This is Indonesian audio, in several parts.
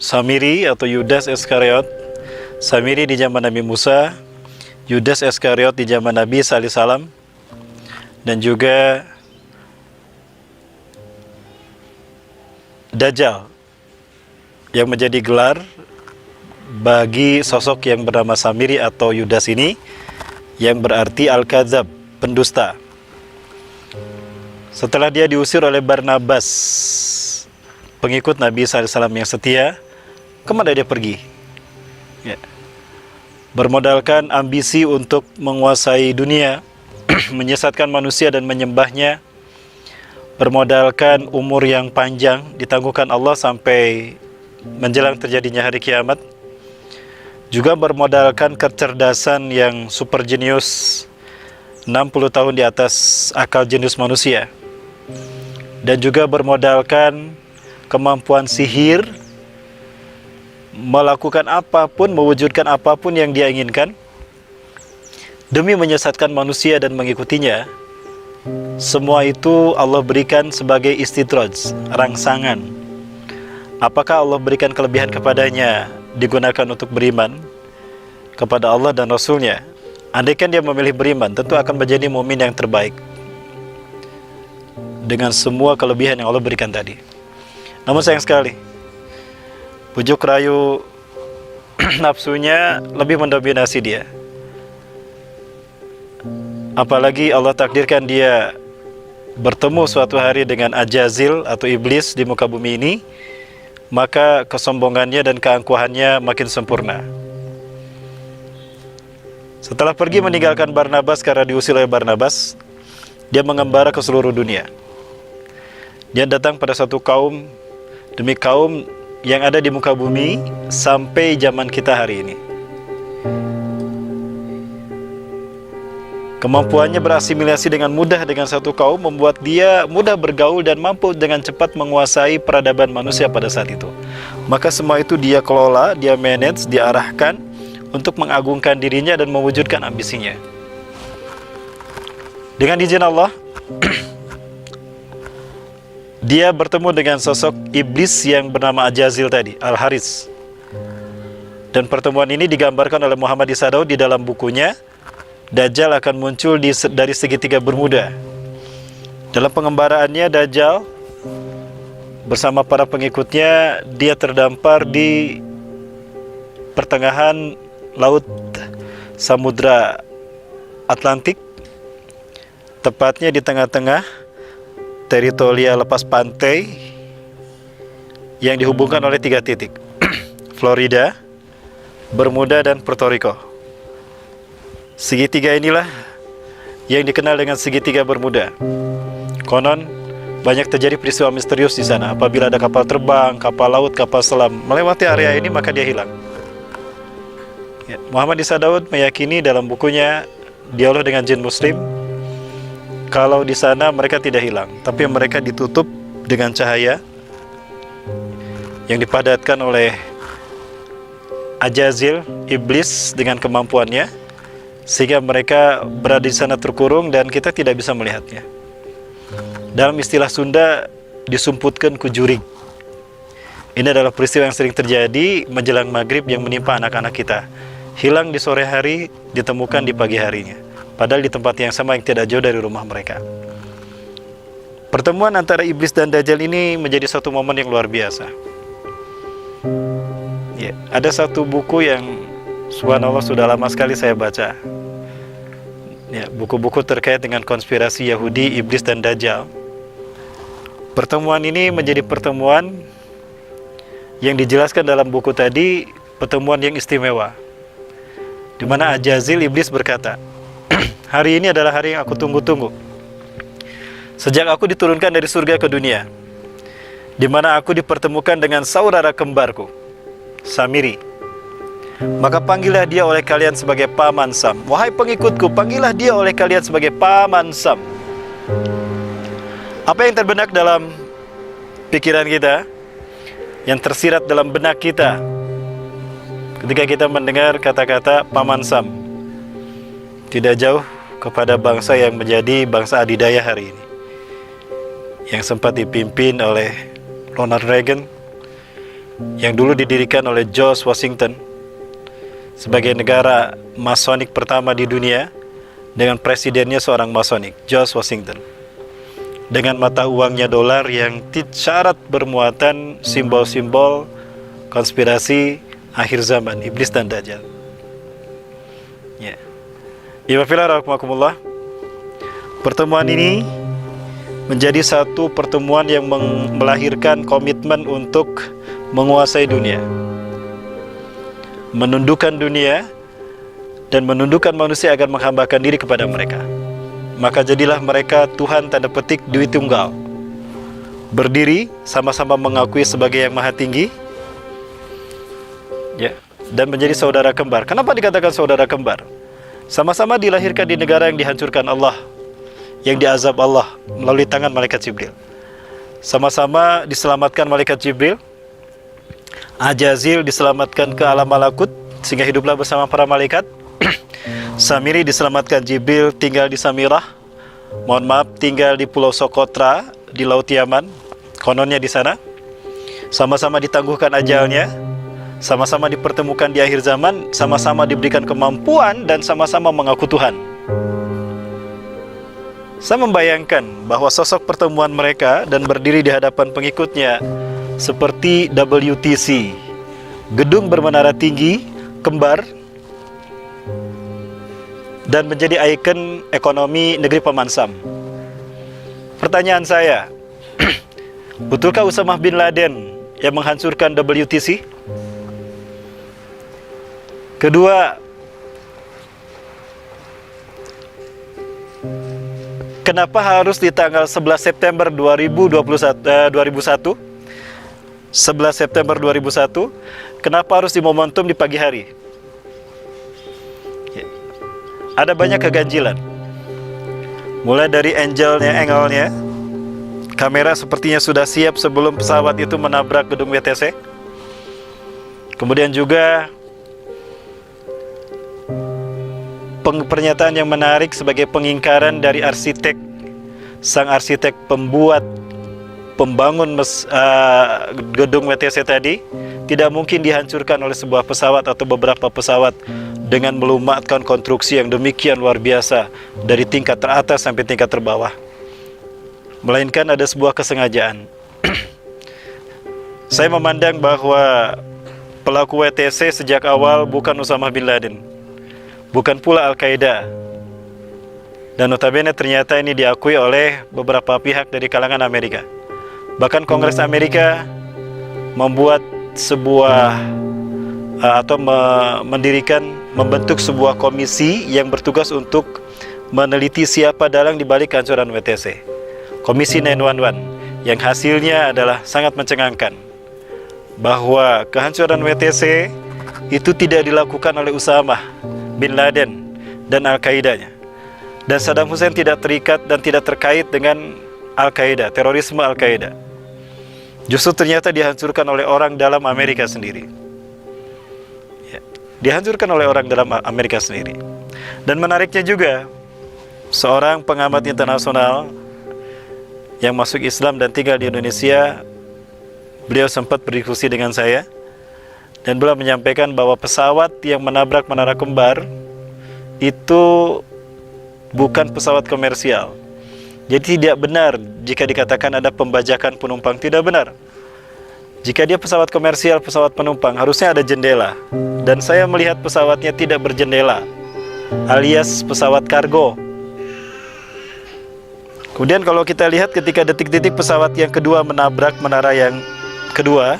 Samiri atau Yudas Iskariot. Samiri di zaman Nabi Musa, Yudas Iskariot di zaman Nabi Isa alaihissalam, dan juga Dajjal yang menjadi gelar bagi sosok yang bernama Samiri atau Yudas ini, yang berarti Al-Kadzab, pendusta. Setelah dia diusir oleh Barnabas, pengikut Nabi Isa alaihissalam yang setia, kemana dia pergi? Ya. Bermodalkan ambisi untuk menguasai dunia, menyesatkan manusia dan menyembahnya, bermodalkan umur yang panjang, ditangguhkan Allah sampai menjelang terjadinya hari kiamat, juga bermodalkan kecerdasan yang super jenius, 60 tahun di atas akal jenius manusia, dan juga bermodalkan kemampuan sihir, melakukan apapun, mewujudkan apapun yang dia inginkan demi menyesatkan manusia dan mengikutinya. Semua itu Allah berikan sebagai istidraj, rangsangan. Apakah Allah berikan kelebihan kepadanya digunakan untuk beriman kepada Allah dan Rasulnya? Andaikan dia memilih beriman, tentu akan menjadi mukmin yang terbaik dengan semua kelebihan yang Allah berikan tadi. Namun sayang sekali, bujuk rayu nafsunya lebih mendominasi dia. Apalagi Allah takdirkan dia bertemu suatu hari dengan Ajazil atau iblis di muka bumi ini, maka kesombongannya dan keangkuhannya makin sempurna. Setelah pergi meninggalkan Barnabas karena diusir oleh Barnabas, dia mengembara ke seluruh dunia. Dia datang pada satu kaum demi kaum yang ada di muka bumi sampai zaman kita hari ini. Kemampuannya berasimilasi dengan mudah dengan satu kaum membuat dia mudah bergaul dan mampu dengan cepat menguasai peradaban manusia pada saat itu. Maka semua itu dia kelola, dia manage, dia arahkan untuk mengagungkan dirinya dan mewujudkan ambisinya. Dengan izin Allah, dia bertemu dengan sosok iblis yang bernama Ajazil tadi, Al-Haris. Dan pertemuan ini digambarkan oleh Muhammad Isa Daud di dalam bukunya Dajjal akan muncul dari segitiga Bermuda. Dalam pengembaraannya, Dajjal bersama para pengikutnya, dia terdampar di pertengahan laut Samudra Atlantik, tepatnya di tengah-tengah teritorial lepas pantai yang dihubungkan oleh 3 titik, Florida, Bermuda, dan Puerto Rico. Segitiga inilah yang dikenal dengan segitiga Bermuda. Konon banyak terjadi peristiwa misterius di sana. Apabila ada kapal terbang, kapal laut, kapal selam melewati area ini, maka dia hilang. Ya, Muhammad Isa Daud meyakini dalam bukunya Dialog dengan Jin Muslim, kalau di sana mereka tidak hilang, tapi mereka ditutup dengan cahaya yang dipadatkan oleh Ajazil, iblis dengan kemampuannya, sehingga mereka berada di sana terkurung dan kita tidak bisa melihatnya. Dalam istilah Sunda, disumputkan ku jurig. Ini adalah peristiwa yang sering terjadi menjelang maghrib yang menimpa anak-anak kita. Hilang di sore hari, ditemukan di pagi harinya, padahal di tempat yang sama yang tidak jauh dari rumah mereka. Pertemuan antara iblis dan Dajjal ini menjadi satu momen yang luar biasa. Ya, ada satu buku yang subhanallah sudah lama sekali saya baca. Ya, buku-buku terkait dengan konspirasi Yahudi, iblis dan Dajjal. Pertemuan ini menjadi pertemuan yang dijelaskan dalam buku tadi, pertemuan yang istimewa, di mana Ajazil, iblis, berkata, hari ini adalah hari yang aku tunggu-tunggu. Sejak aku diturunkan dari surga ke dunia, di mana aku dipertemukan dengan saudara kembarku, Samiri. Maka panggillah dia oleh kalian sebagai Paman Sam. Wahai pengikutku, panggillah dia oleh kalian sebagai Paman Sam. Apa yang terbenak dalam pikiran kita, yang tersirat dalam benak kita ketika kita mendengar kata-kata Paman Sam? Tidak jauh kepada bangsa yang menjadi bangsa adidaya hari ini, yang sempat dipimpin oleh Ronald Reagan, yang dulu didirikan oleh George Washington sebagai negara Masonik pertama di dunia, dengan presidennya seorang Masonik, George Washington, dengan mata uangnya dolar yang syarat bermuatan simbol-simbol konspirasi akhir zaman, iblis dan dajjal. Ya. Pertemuan ini menjadi satu pertemuan yang melahirkan komitmen untuk menguasai dunia, menundukkan dunia, dan menundukkan manusia agar menghambakan diri kepada mereka. Maka jadilah mereka Tuhan tanda petik Dwi Tunggal, berdiri sama-sama mengakui sebagai yang maha tinggi, ya, dan menjadi saudara kembar. Kenapa dikatakan saudara kembar? Sama-sama dilahirkan di negara yang dihancurkan Allah, yang diazab Allah melalui tangan malaikat Jibril. Sama-sama diselamatkan malaikat Jibril. Ajazil diselamatkan ke alam malakut sehingga hiduplah bersama para malaikat. Samiri diselamatkan Jibril, tinggal di Samirah. Mohon maaf, tinggal di Pulau Sokotra di Laut Yaman. Kononnya di sana. Sama-sama ditangguhkan ajalnya, sama-sama dipertemukan di akhir zaman, sama-sama diberikan kemampuan dan sama-sama mengaku Tuhan. Saya membayangkan bahwa sosok pertemuan mereka dan berdiri di hadapan pengikutnya seperti WTC, gedung bermenara tinggi, kembar, dan menjadi ikon ekonomi negeri Paman Sam. Pertanyaan saya, betulkah Usamah bin Laden yang menghancurkan WTC? Kedua, kenapa harus di tanggal 11 September 2001? 11 September 2001, kenapa harus di momentum di pagi hari? Ada banyak keganjilan. Mulai dari angle-nya, kamera sepertinya sudah siap sebelum pesawat itu menabrak gedung WTC. Kemudian juga pernyataan yang menarik sebagai pengingkaran dari arsitek, sang arsitek pembangun gedung WTC tadi. Tidak mungkin dihancurkan oleh sebuah pesawat atau beberapa pesawat dengan melumatkan konstruksi yang demikian luar biasa dari tingkat teratas sampai tingkat terbawah, melainkan ada sebuah kesengajaan. Saya memandang bahwa pelaku WTC sejak awal bukan Usamah bin Laden, bukan pula Al-Qaeda, dan notabene ternyata ini diakui oleh beberapa pihak dari kalangan Amerika. Bahkan Kongres Amerika membuat sebuah membentuk sebuah komisi yang bertugas untuk meneliti siapa dalang di balik kehancuran WTC. Komisi 911 yang hasilnya adalah sangat mencengangkan, bahwa kehancuran WTC itu tidak dilakukan oleh Usamah bin Laden dan Al-Qaedanya, dan Saddam Hussein tidak terikat dan tidak terkait dengan Al-Qaeda, terorisme Al-Qaeda. Justru ternyata dihancurkan oleh orang dalam Amerika sendiri. Ya, dihancurkan oleh orang dalam Amerika sendiri. Dan menariknya juga, seorang pengamat internasional yang masuk Islam dan tinggal di Indonesia, beliau sempat berdiskusi dengan saya, dan beliau menyampaikan bahwa pesawat yang menabrak menara kembar itu bukan pesawat komersial. Jadi tidak benar jika dikatakan ada pembajakan penumpang, tidak benar. Jika dia pesawat komersial, pesawat penumpang, harusnya ada jendela. Dan saya melihat pesawatnya tidak berjendela, alias pesawat kargo. Kemudian kalau kita lihat ketika detik-detik pesawat yang kedua menabrak menara yang kedua,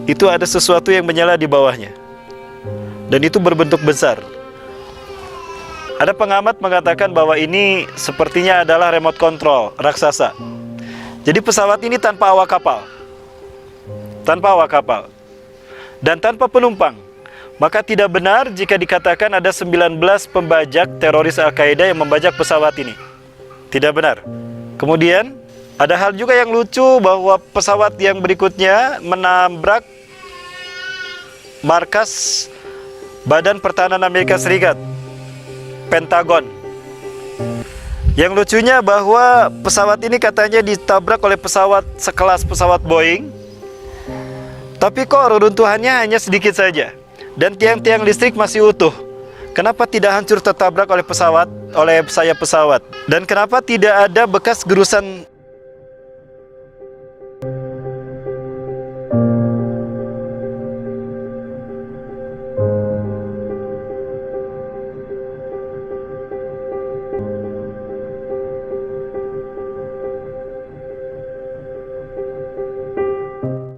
itu ada sesuatu yang menyala di bawahnya. Dan itu berbentuk besar. Ada pengamat mengatakan bahwa ini sepertinya adalah remote control raksasa. Jadi pesawat ini tanpa awak kapal. Tanpa awak kapal. Dan tanpa penumpang. Maka tidak benar jika dikatakan ada 19 pembajak teroris Al-Qaeda yang membajak pesawat ini. Tidak benar. Kemudian ada hal juga yang lucu, bahwa pesawat yang berikutnya menabrak markas Badan Pertahanan Amerika Serikat, Pentagon. Yang lucunya bahwa pesawat ini katanya ditabrak oleh pesawat sekelas pesawat Boeing Tapi kok reruntuhannya hanya sedikit saja, dan tiang-tiang listrik masih utuh. Kenapa tidak hancur tertabrak oleh sayap pesawat? Dan kenapa tidak ada bekas gerusan